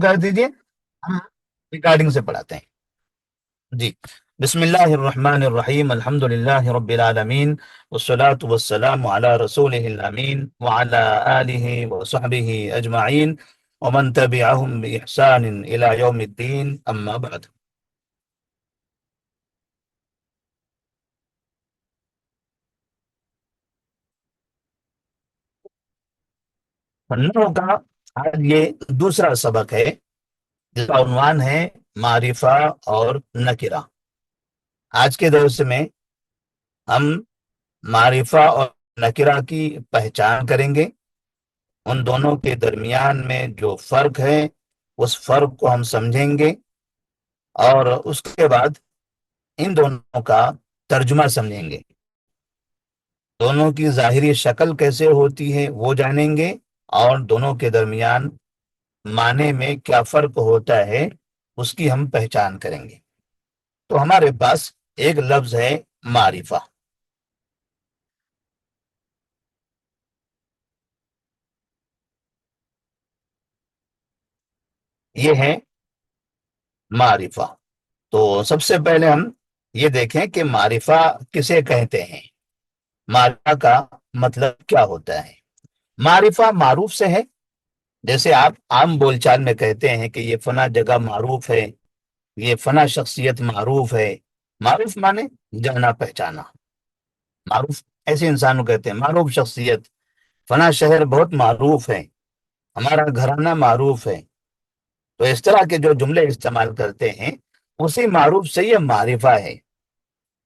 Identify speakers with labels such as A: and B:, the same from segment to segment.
A: کر دیجئے، ہم ریکارڈنگ سے پڑھاتے ہیں جی۔ بسم اللہ الرحمن الرحیم، الحمد للہ رب العالمین، والصلاة والسلام علی رسولہ الامین وعلی آلہ وصحبہ اجمعین ومن تبعہم بإحسان الى یوم الدین، اما بعد۔ نحو کا آج یہ دوسرا سبق ہے، جس کا عنوان ہے معرفہ اور نکرہ۔ آج کے درس میں ہم معرفہ اور نکرہ کی پہچان کریں گے، ان دونوں کے درمیان میں جو فرق ہے اس فرق کو ہم سمجھیں گے، اور اس کے بعد ان دونوں کا ترجمہ سمجھیں گے، دونوں کی ظاہری شکل کیسے ہوتی ہے وہ جانیں گے، اور دونوں کے درمیان معنی میں کیا فرق ہوتا ہے اس کی ہم پہچان کریں گے۔ تو ہمارے پاس ایک لفظ ہے معرفہ۔ یہ ہے معرفہ۔ تو سب سے پہلے ہم یہ دیکھیں کہ معرفہ کسے کہتے ہیں، معرفہ کا مطلب کیا ہوتا ہے۔ معرفہ معروف سے ہے، جیسے آپ عام بول چال میں کہتے ہیں کہ یہ فلاں جگہ معروف ہے، یہ فلاں شخصیت معروف ہے۔ معروف مانے جانا پہچانا، معروف ایسے انسان کو کہتے ہیں معروف شخصیت، فلاں شہر بہت معروف ہے، ہمارا گھرانہ معروف ہے۔ تو اس طرح کے جو جملے استعمال کرتے ہیں اسی معروف سے یہ معرفہ ہے۔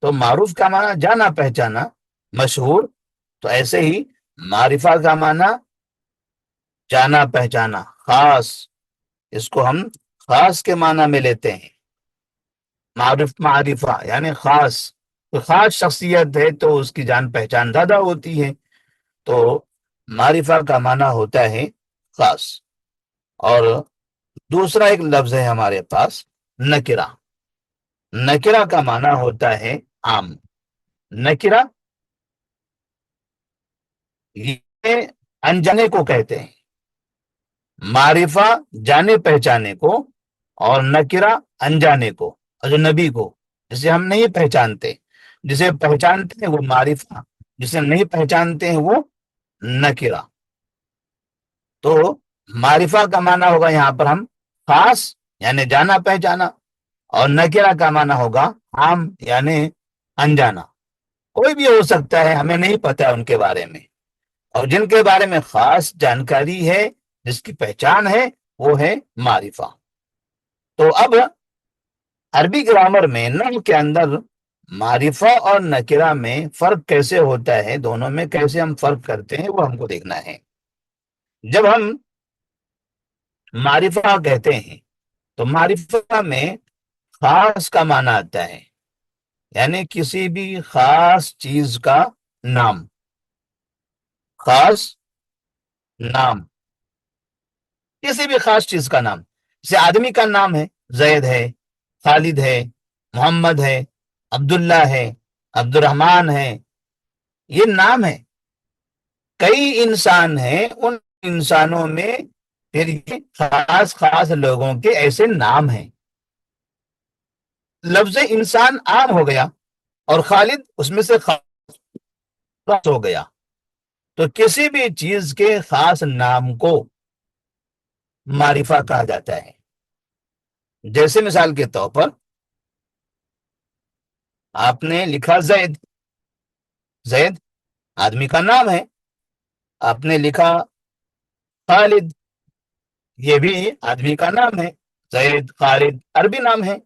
A: تو معروف کا معنی جانا پہچانا، مشہور، تو ایسے ہی معرفہ کا معنی جانا پہچانا، خاص، اس کو ہم خاص کے معنی میں لیتے ہیں۔ معرفہ یعنی خاص، کوئی خاص شخصیت ہے تو اس کی جان پہچان زیادہ ہوتی ہے، تو معرفہ کا معنی ہوتا ہے خاص۔ اور دوسرا ایک لفظ ہے ہمارے پاس نکرہ۔ نکرہ کا معنی ہوتا ہے عام۔ نکرہ یہ انجانے کو کہتے ہیں، معرفہ جانے پہچانے کو، اور نکرہ انجانے کو، اجنبی کو، جسے ہم نہیں پہچانتے۔ جسے پہچانتے ہیں وہ معرفہ، جسے نہیں پہچانتے ہیں وہ نکرہ۔ تو معرفہ کا معنی ہوگا یہاں پر ہم خاص یعنی جانا پہچانا، اور نکرہ کا معنی ہوگا عام یعنی انجانا۔ کوئی بھی ہو سکتا ہے، ہمیں نہیں پتہ ان کے بارے میں، اور جن کے بارے میں خاص جانکاری ہے، جس کی پہچان ہے، وہ ہے معرفہ۔ تو اب عربی گرامر میں نحو کے اندر معرفہ اور نکرہ میں فرق کیسے ہوتا ہے، دونوں میں کیسے ہم فرق کرتے ہیں، وہ ہم کو دیکھنا ہے۔ جب ہم معرفہ کہتے ہیں تو معرفہ میں خاص کا معنی آتا ہے، یعنی کسی بھی خاص چیز کا نام، خاص نام، کسی بھی خاص چیز کا نام۔ جیسے آدمی کا نام ہے، زید ہے، خالد ہے، محمد ہے، عبداللہ ہے، عبد الرحمن ہے، یہ نام ہے۔ کئی انسان ہیں، ان انسانوں میں پھر یہ خاص خاص لوگوں کے ایسے نام ہیں۔ لفظ انسان عام ہو گیا، اور خالد اس میں سے خاص ہو گیا۔ تو کسی بھی چیز کے خاص نام کو معرفہ کہا جاتا ہے۔ جیسے مثال کے طور پر آپ نے لکھا زید، زید آدمی کا نام ہے۔ آپ نے لکھا خالد، یہ بھی آدمی کا نام ہے، زید، خالد عربی نام ہے۔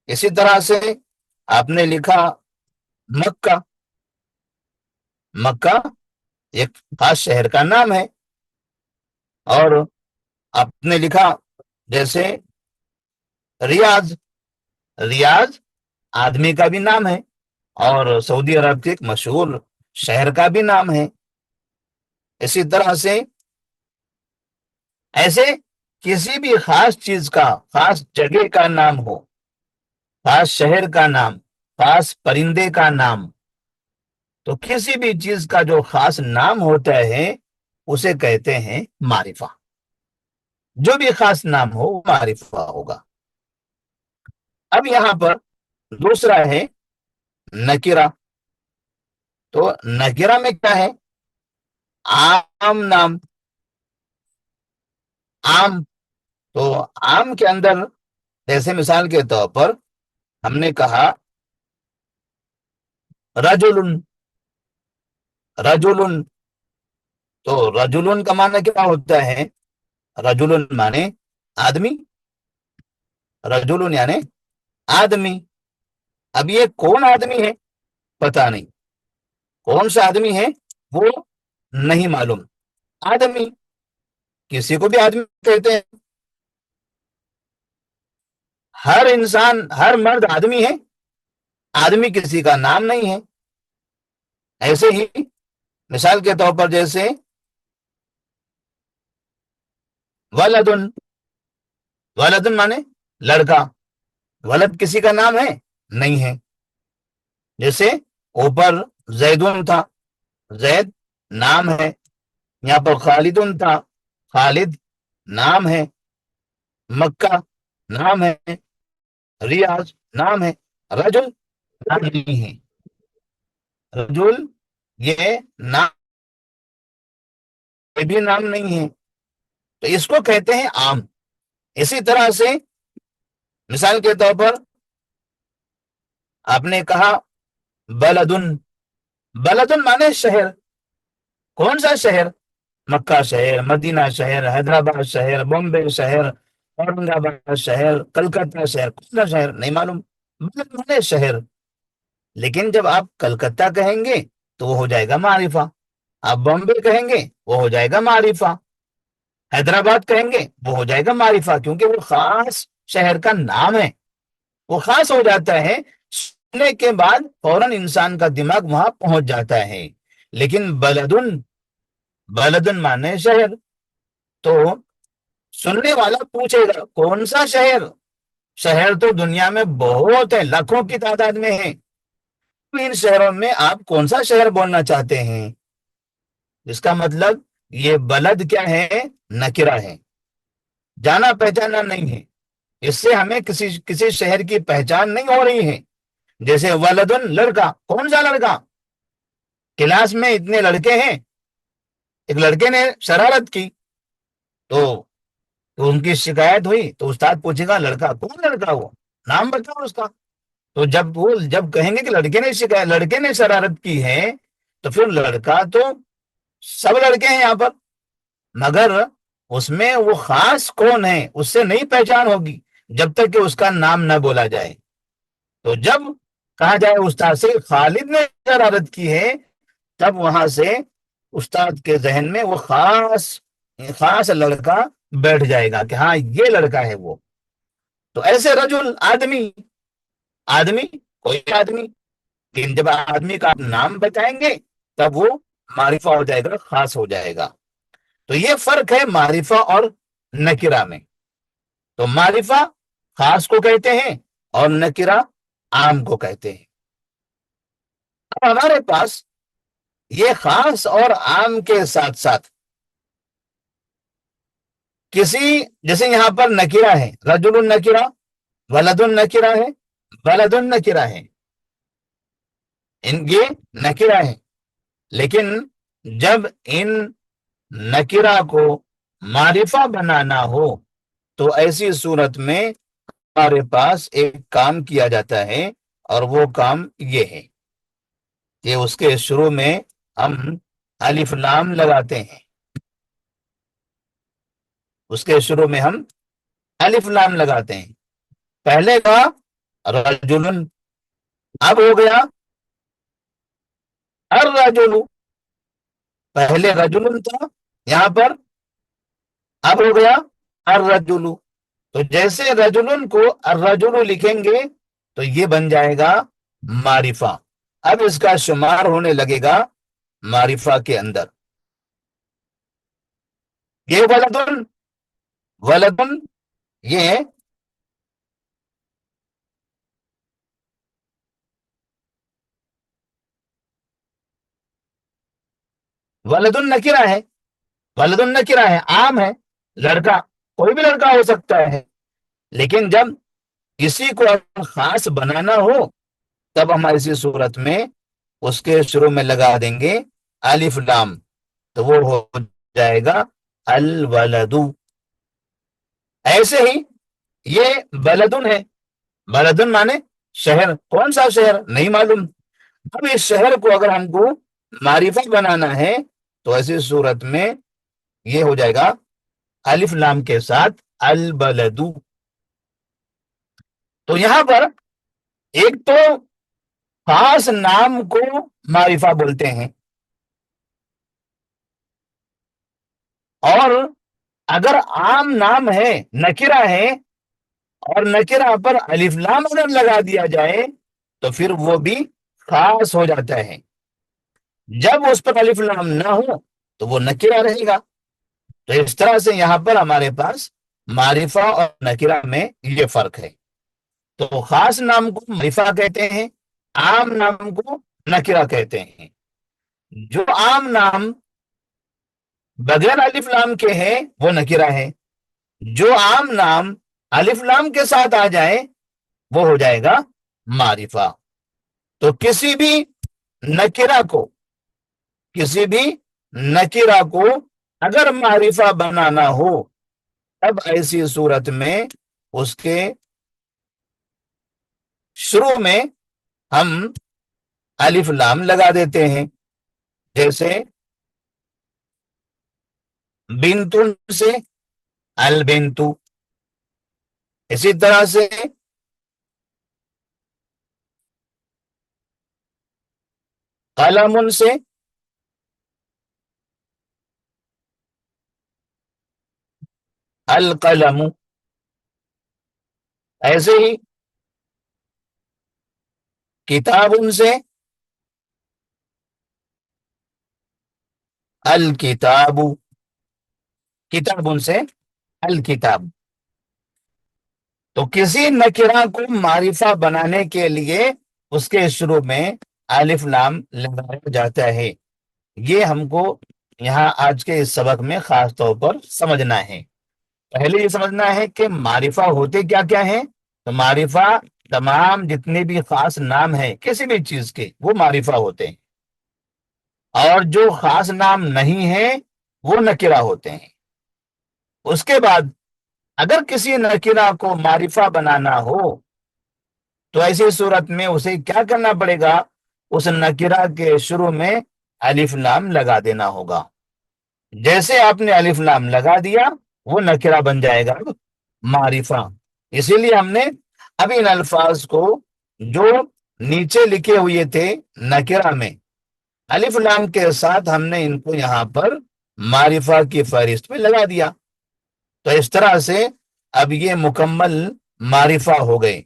A: اسی طرح سے آپ نے لکھا مکہ، مکہ ایک خاص شہر کا نام ہے۔ اور آپ نے لکھا جیسے ریاض، ریاض آدمی کا بھی نام ہے، اور سعودی عرب کے ایک مشہور شہر کا بھی نام ہے۔ اسی طرح سے ایسے کسی بھی خاص چیز کا، خاص جگہ کا نام ہو، خاص شہر کا نام، خاص پرندے کا نام، تو کسی بھی چیز کا جو خاص نام ہوتا ہے اسے کہتے ہیں معرفہ۔ جو بھی خاص نام ہو وہ معرفہ ہوگا. اب یہاں پر دوسرا ہے نکرہ. تو نکرہ میں کیا ہے؟ عام نام. عام. تو عام کے اندر جیسے مثال کے طور پر ہم نے کہا رجل. رجل. تو رجل کا معنی کیا ہوتا ہے؟ رجل مانے آدمی. رجل یعنی آدمی. اب یہ کون آدمی ہے پتا نہیں. کون سا آدمی ہے وہ نہیں معلوم. آدمی کسی کو بھی آدمی کہتے ہیں. ہر انسان ہر مرد آدمی ہے. آدمی کسی کا نام نہیں ہے. ایسے ہی مثال کے طور پر جیسے ولدن. ولدن مانے لڑکا. ولد کسی کا نام ہے نہیں ہے. جیسے اوپر زیدون تھا. زید نام ہے. یہاں پر خالدن تھا. خالد نام ہے. مکہ نام ہے. ریاض نام ہے. رجل نام نہیں ہے. رجل یہ نام بھی نام نہیں ہے. تو اس کو کہتے ہیں عام. اسی طرح سے مثال کے طور پر آپ نے کہا بلدن. بلدن مانے شہر. کون سا شہر؟ مکہ شہر، مدینہ شہر، حیدرآباد شہر، بمبے شہر، اورنگ آباد شہر، کلکتہ شہر. کون سا شہر نہیں معلوم. بلد مانے شہر. لیکن جب آپ کلکتہ کہیں گے تو وہ ہو جائے گا معرفہ. آپ بمبے کہیں گے وہ ہو جائے گا معرفہ. حیدرآباد کہیں گے وہ ہو جائے گا معرفہ، کیونکہ وہ خاص شہر کا نام ہے. وہ خاص ہو جاتا ہے. سننے کے بعد فوراً انسان کا دماغ وہاں پہنچ جاتا ہے. لیکن بلدن، بلدن مانے شہر. تو سننے والا پوچھے گا کون سا شہر؟ شہر تو دنیا میں بہت ہے، لاکھوں کی تعداد میں ہے. ان شہروں میں آپ کون سا شہر بولنا چاہتے ہیں؟ جس کا مطلب یہ بلد کیا ہے؟ نکرہ ہے. جانا پہچانا نہیں ہے. اس سے ہمیں کسی شہر کی پہچان نہیں ہو رہی ہے. جیسے ولدن لڑکا. کون سا لڑکا؟ کلاس میں اتنے لڑکے ہیں، ایک لڑکے نے شرارت کی تو ان کی شکایت ہوئی تو استاد پوچھے گا لڑکا کون لڑکا؟ وہ نام بتاؤ اس کا. تو جب کہیں گے کہ لڑکے نے شرارت کی ہے تو پھر لڑکا تو سب لڑکے ہیں یہاں پر، مگر اس میں وہ خاص کون ہے اس سے نہیں پہچان ہوگی جب تک کہ اس کا نام نہ بولا جائے. تو جب کہا جائے استاد سے خالد نے شرارت کی ہے، تب وہاں سے استاد کے ذہن میں وہ خاص خاص لڑکا بیٹھ جائے گا کہ ہاں یہ لڑکا ہے وہ. تو ایسے رجل آدمی. آدمی کوئی آدمی. لیکن جب آدمی کا آپ نام بتائیں گے تب وہ معرفہ ہو جائے گا، خاص ہو جائے گا. تو یہ فرق ہے معرفہ اور نکرہ میں. تو معرفہ خاص کو کہتے ہیں اور نکرہ عام کو کہتے ہیں. اب ہمارے پاس یہ خاص اور عام کے ساتھ ساتھ کسی جیسے یہاں پر نکرہ ہے، رجل النکرہ، ولد النکرہ ہے، بلد النکرہ ہے. ان یہ نکرہ ہے. لیکن جب ان نکرہ کو معرفہ بنانا ہو تو ایسی صورت میں ہمارے پاس ایک کام کیا جاتا ہے، اور وہ کام یہ ہے کہ اس کے شروع میں ہم الف لام لگاتے ہیں. اس کے شروع میں ہم الف لام لگاتے ہیں. پہلے کا رجل، اب ہو گیا الرجل. پہلے رجل تھا، یہاں پر اب ہو گیا الرجل. تو جیسے رجل کو الرجل لکھیں گے تو یہ بن جائے گا معرفہ. اب اس کا شمار ہونے لگے گا معرفہ کے اندر. یہ ولدن، ولدن یہ ولد النکرہ ہے. ولد النکرہ ہے، عام ہے. لڑکا کوئی بھی لڑکا ہو سکتا ہے، لیکن جب کسی کو خاص بنانا ہو تب ہم اسی صورت میں اس کے شروع میں لگا دیں گے الف لام، تو وہ ہو جائے گا الولد۔ ایسے ہی یہ بلدن ہے، بلدن مانے شہر، کون سا شہر نہیں معلوم۔ اب اس شہر کو اگر ہم کو معرفت بنانا ہے تو ایسی صورت میں یہ ہو جائے گا الف لام کے ساتھ البلد۔ تو یہاں پر ایک تو خاص نام کو معرفہ بولتے ہیں، اور اگر عام نام ہے، نکرہ ہے، اور نکرہ پر الف لام اگر لگا دیا جائے تو پھر وہ بھی خاص ہو جاتا ہے۔ جب اس پر الف لام نہ ہو تو وہ نکرہ رہے گا۔ تو اس طرح سے یہاں پر ہمارے پاس معرفہ اور نکرہ میں یہ فرق ہے۔ تو خاص نام کو معرفہ کہتے ہیں، عام نام کو نکرہ کہتے ہیں۔ جو عام نام بغیر الف لام کے ہیں وہ نکرہ ہے، جو عام نام الف لام کے ساتھ آ جائے وہ ہو جائے گا معرفہ۔ تو کسی بھی نکرہ کو اگر معرفہ بنانا ہو تب ایسی صورت میں اس کے شروع میں ہم الف لام لگا دیتے ہیں، جیسے بنتن سے البنتو، اسی طرح سے قلم سے القلم، ایسے ہی کتاب سے الکتاب، کتاب سے الکتاب۔ تو کسی نکرہ کو معرفہ بنانے کے لیے اس کے شروع میں الف لام لگایا جاتا ہے۔ یہ ہم کو یہاں آج کے اس سبق میں خاص طور پر سمجھنا ہے۔ پہلے یہ سمجھنا ہے کہ معرفہ ہوتے کیا کیا ہیں۔ تو معرفہ تمام جتنے بھی خاص نام ہیں کسی بھی چیز کے وہ معرفہ ہوتے ہیں، اور جو خاص نام نہیں ہیں وہ نکرہ ہوتے ہیں۔ اس کے بعد اگر کسی نکرہ کو معرفہ بنانا ہو تو ایسی صورت میں اسے کیا کرنا پڑے گا، اس نکرہ کے شروع میں الف لام لگا دینا ہوگا۔ جیسے آپ نے الف لام لگا دیا وہ نکرہ بن جائے گا معرفہ۔ اسی لیے ہم نے اب ان الفاظ کو جو نیچے لکھے ہوئے تھے نکرہ میں الف لام کے ساتھ ہم نے ان کو یہاں پر معرفہ کی فہرست میں لگا دیا۔ تو اس طرح سے اب یہ مکمل معرفہ ہو گئے۔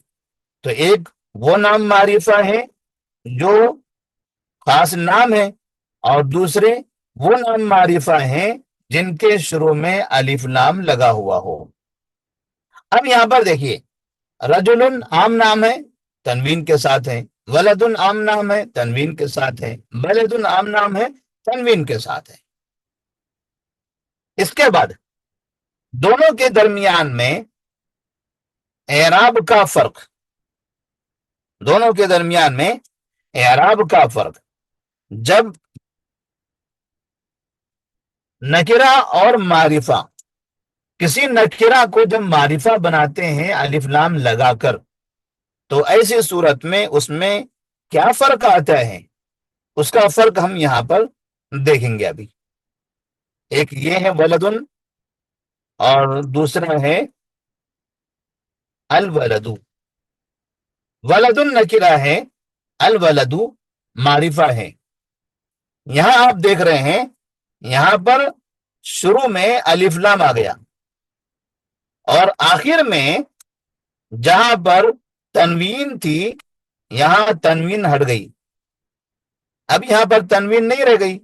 A: تو ایک وہ نام معرفہ ہے جو خاص نام ہے، اور دوسرے وہ نام معرفہ ہیں جن کے شروع میں الف لام لگا ہوا ہو۔ اب یہاں پر دیکھیے، رجل عام نام ہے، تنوین کے ساتھ ہے، ولد عام نام ہے، تنوین کے ساتھ ہے، بلد عام نام ہے، تنوین کے ساتھ ہے۔ اس کے بعد دونوں کے درمیان میں اعراب کا فرق، دونوں کے درمیان میں اعراب کا فرق، جب نکرہ اور معرفہ، کسی نکرہ کو جب معرفہ بناتے ہیں الف لام لگا کر تو ایسی صورت میں اس میں کیا فرق آتا ہے، اس کا فرق ہم یہاں پر دیکھیں گے۔ ابھی ایک یہ ہے ولدن اور دوسرا ہے الولد۔ ولدن نکرہ ہے، الولد معرفہ ہے۔ یہاں آپ دیکھ رہے ہیں یہاں پر شروع میں الف لام آ گیا، اور آخر میں جہاں پر تنوین تھی یہاں تنوین ہٹ گئی۔ اب یہاں پر تنوین نہیں رہ گئی،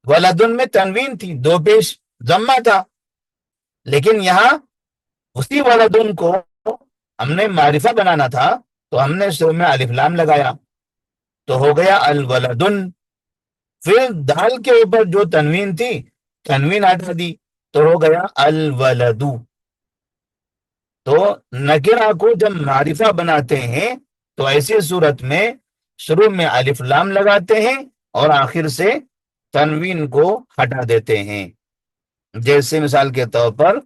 A: ولدن میں تنوین تھی، دو پیش ضمہ تھا، لیکن یہاں اسی ولدن کو ہم نے معرفہ بنانا تھا تو ہم نے شروع میں الف لام لگایا تو ہو گیا الولدن۔ پھر دال کے اوپر جو تنوین تھی تنوین ہٹا دی تو ہو گیا الولدو۔ تو نکرہ کو جب معرفہ بناتے ہیں تو ایسی صورت میں شروع میں الف لام لگاتے ہیں اور آخر سے تنوین کو ہٹا دیتے ہیں. جیسے مثال کے طور پر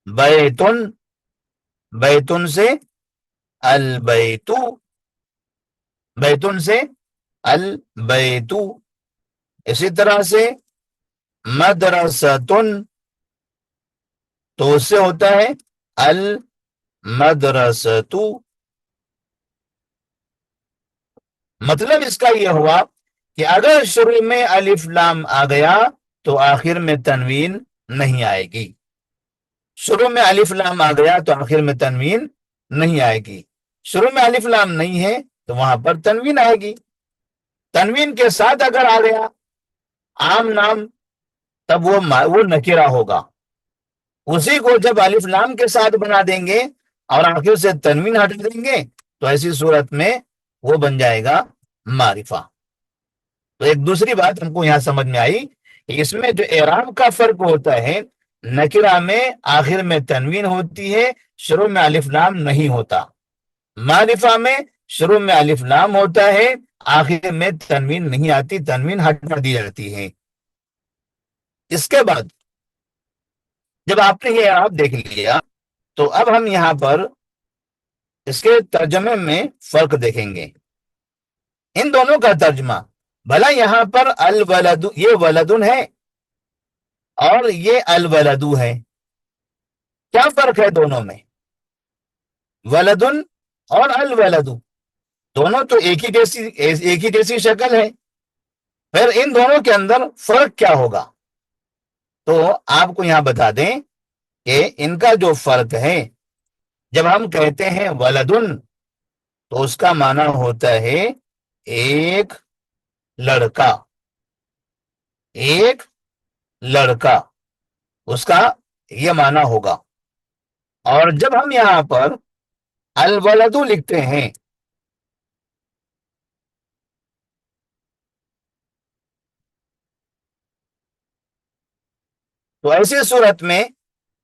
A: بیتن، بیتن سے البیتو، بیتن سے البیتو. اسی طرح سے مدرستن، تو اس سے ہوتا ہے المدرستو. مطلب اس کا یہ ہوا کہ اگر شروع میں الف لام آ گیا تو آخر میں تنوین نہیں آئے گی. شروع میں الف لام آ گیا تو آخر میں تنوین نہیں آئے گی. شروع میں الف لام نہیں ہے تو وہاں پر تنوین آئے گی. تنوین کے ساتھ اگر آ گیا عام نام تب وہ نکرہ ہوگا. اسی کو جب الف لام کے ساتھ بنا دیں گے اور آخر سے تنوین ہٹا دیں گے تو ایسی صورت میں وہ بن جائے گا معرفہ. تو ایک دوسری بات ہم کو یہاں سمجھ میں آئی کہ اس میں جو اعراب کا فرق ہوتا ہے، نکرہ میں آخر میں تنوین ہوتی ہے، شروع میں الف لام نہیں ہوتا. معرفہ میں شروع میں الف لام ہوتا ہے، آخر میں تنوین نہیں آتی، تنوین ہٹا دی جاتی ہے. اس کے بعد جب آپ نے یہ اعراب دیکھ لیا تو اب ہم یہاں پر اس کے ترجمے میں فرق دیکھیں گے. ان دونوں کا ترجمہ، بھلا یہاں پر الولد، یہ ولدن ہے اور یہ الولدو ہے، کیا فرق ہے دونوں میں؟ ولدن اور الولدو دونوں تو ایک ہی جیسی شکل ہے، پھر ان دونوں کے اندر فرق کیا ہوگا؟ تو آپ کو یہاں بتا دیں کہ ان کا جو فرق ہے، جب ہم کہتے ہیں ولدن تو اس کا معنی ہوتا ہے ایک لڑکا، ایک لڑکا، اس کا یہ معنی ہوگا. اور جب ہم یہاں پر الولدو لکھتے ہیں تو ایسی صورت میں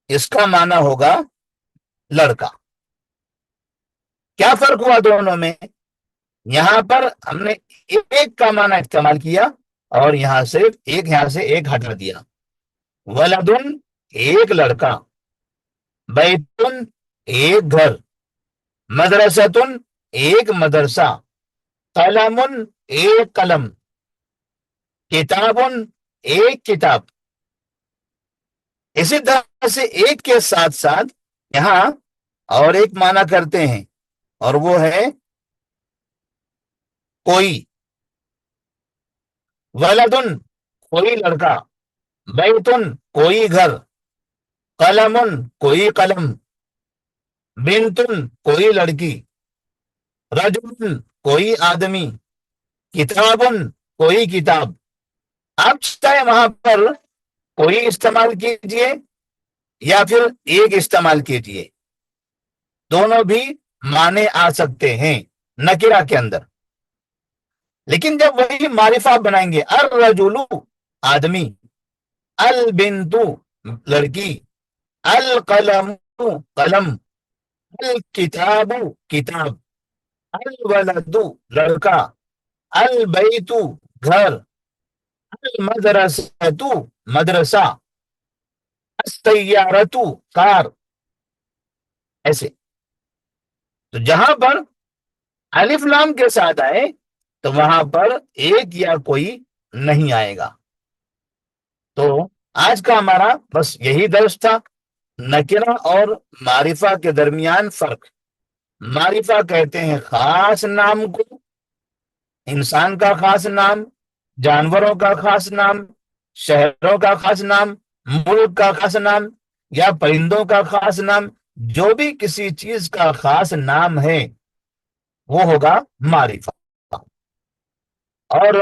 A: اس کا معنی ہوگا لڑکا. کیا فرق ہوا دونوں میں؟ یہاں پر ہم نے ایک کا معنی استعمال کیا اور یہاں سے ایک ہٹا دیا. ولدن ایک لڑکا، بیتن ایک گھر، مدرستن ایک مدرسہ، قلمن ایک قلم، کتابن ایک کتاب. اسی طرح سے ایک کے ساتھ ساتھ یہاں اور ایک معنی کرتے ہیں اور وہ ہے کوئی. ولدن کوئی لڑکا، بیتن کوئی گھر، قلمن کوئی قلم، بنتن کوئی لڑکی، رجل کوئی آدمی، کتابن کوئی کتاب. آپ چاہے وہاں پر کوئی استعمال کیجئے یا پھر ایک استعمال کیجئے، دونوں بھی معنی آ سکتے ہیں نکرہ کے اندر. لیکن جب وہی معرفہ بنائیں گے، الرجل آدمی، البنتو لڑکی، القلم قلم، الکتاب کتاب، الولد لڑکا، البیت گھر، المدرسۃ مدرسہ، السیارۃ کار. ایسے تو جہاں پر الف لام کے ساتھ آئے تو وہاں پر ایک یا کوئی نہیں آئے گا. تو آج کا ہمارا بس یہی درس تھا، نکرہ اور معرفہ کے درمیان فرق. معرفہ کہتے ہیں خاص نام کو، انسان کا خاص نام، جانوروں کا خاص نام، شہروں کا خاص نام، ملک کا خاص نام یا پرندوں کا خاص نام، جو بھی کسی چیز کا خاص نام ہے وہ ہوگا معرفہ. اور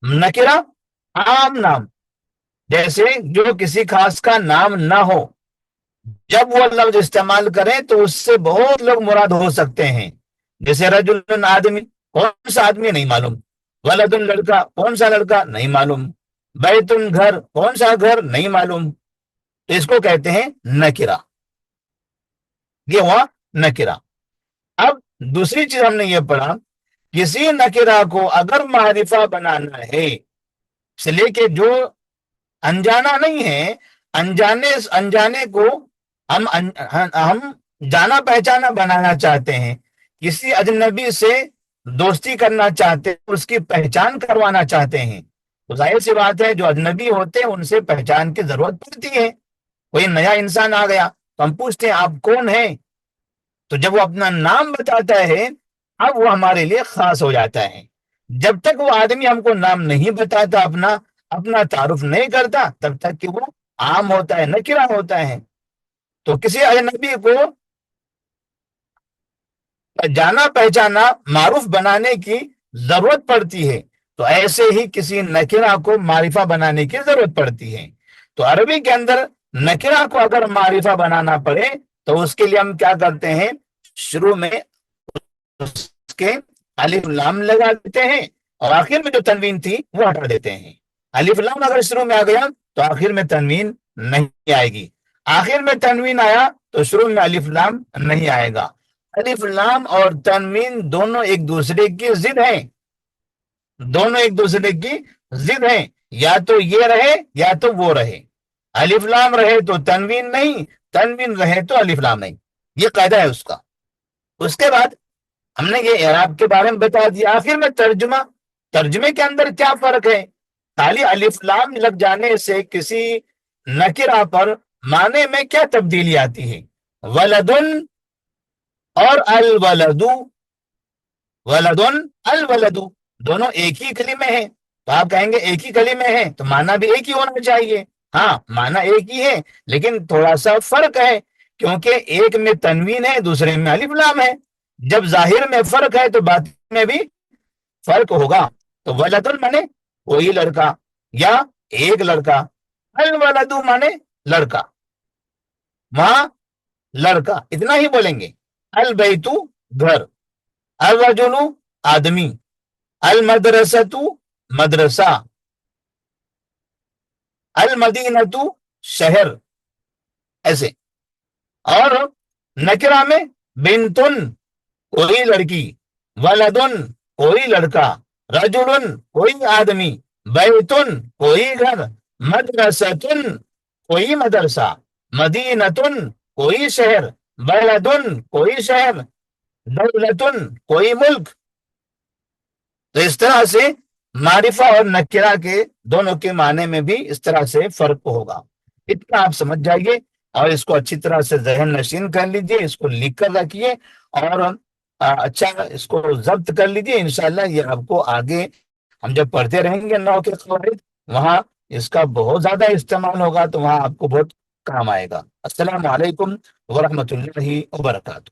A: نکرہ عام نام، جیسے جو کسی خاص کا نام نہ ہو، جب وہ لفظ استعمال کریں تو اس سے بہت لوگ مراد ہو سکتے ہیں. جیسے رجل آدمی، کون سا آدمی نہیں معلوم، ولد لڑکا، کون سا لڑکا نہیں معلوم، بیت گھر، کون سا گھر نہیں معلوم. تو اس کو کہتے ہیں نکرہ. یہ ہوا نکرہ۔ اب دوسری چیز ہم نے یہ پڑھا، کسی نکرہ کو اگر معرفہ بنانا ہے، اس لیے کہ جو انجانا نہیں ہے، انجانے کو ہم جانا پہچانا بنانا چاہتے ہیں، کسی اجنبی سے دوستی کرنا چاہتے ہیں، اس کی پہچان کروانا چاہتے ہیں، تو ظاہر سی بات ہے جو اجنبی ہوتے ہیں ان سے پہچان کی ضرورت پڑتی ہے۔ کوئی نیا انسان آ گیا تو ہم پوچھتے ہیں آپ کون ہیں، تو جب وہ اپنا نام بتاتا ہے اب وہ ہمارے لیے خاص ہو جاتا ہے۔ جب تک وہ آدمی ہم کو نام نہیں بتاتا، اپنا تعارف نہیں کرتا، تب تک کہ وہ عام ہوتا ہے، نکرہ ہوتا ہے۔ تو کسی اجنبی کو جانا پہچانا معروف بنانے کی ضرورت پڑتی ہے، تو ایسے ہی کسی نکرہ کو معرفہ بنانے کی ضرورت پڑتی ہے۔ تو عربی کے اندر نکرہ کو اگر معرفہ بنانا پڑے تو اس کے لیے ہم کیا کرتے ہیں، شروع میں اس کے الف لام لگا دیتے ہیں، اور آخر میں جو تنوین تھی وہ ہٹا دیتے ہیں۔ الف لام اگر شروع میں آ گیا تو آخر میں تنوین نہیں آئے گی، آخر میں تنوین آیا تو شروع میں الف لام نہیں آئے گا۔ الف لام اور تنوین دونوں ایک دوسرے کی ضد ہیں، دونوں ایک دوسرے کی ضد ہیں، یا تو یہ رہے یا تو وہ رہے۔ الف لام رہے تو تنوین نہیں، تنوین رہے تو الف لام نہیں، یہ قاعدہ ہے اس کا۔ اس کے بعد ہم نے یہ اعراب کے بارے میں بتا دیا، آخر میں ترجمہ۔ ترجمے کے اندر کیا فرق ہے؟ خالی الف لام لگ جانے سے کسی نکرہ پر معنی میں کیا تبدیلی آتی ہے؟ ولدن اور الولدو، ولدن الولدو دونوں ایک ہی کلمے ہیں، تو آپ کہیں گے ایک ہی کلمے ہیں تو معنی بھی ایک ہی ہونا چاہیے۔ ہاں معنی ایک ہی ہے لیکن تھوڑا سا فرق ہے، کیونکہ ایک میں تنوین ہے دوسرے میں الف لام ہے۔ جب ظاہر میں فرق ہے تو باطن میں بھی فرق ہوگا۔ تو ولدن مانے کوئی لڑکا یا ایک لڑکا، الولدو مانے لڑکا، وہاں لڑکا اتنا ہی بولیں گے۔ البیتو گھر، الرجل آدمی، المدرسۃ مدرسہ، المدینۃ شہر، ایسے۔ اور نکرہ میں بنتن کوئی لڑکی، ولدن کوئی لڑکا، رجل کوئی آدمی، بیتن کوئی گھر، مدرستن کوئی مدرسہ، مدینتن کوئی شہر، بلدن کوئی شہر، دولتن کوئی ملک۔ تو اس طرح سے معرفہ اور نکرہ کے دونوں کے معنی میں بھی اس طرح سے فرق ہوگا۔ اتنا آپ سمجھ جائیے اور اس کو اچھی طرح سے ذہن نشین کر لیجئے، اس کو لکھ کر رکھیے اور اچھا اس کو ضبط کر لیجئے۔ انشاءاللہ یہ آپ کو آگے ہم جب پڑھتے رہیں گے نحو کے قواعد، وہاں اس کا بہت زیادہ استعمال ہوگا، تو وہاں آپ کو بہت کام آئے گا۔ السلام علیکم ورحمۃ اللہ وبرکاتہ۔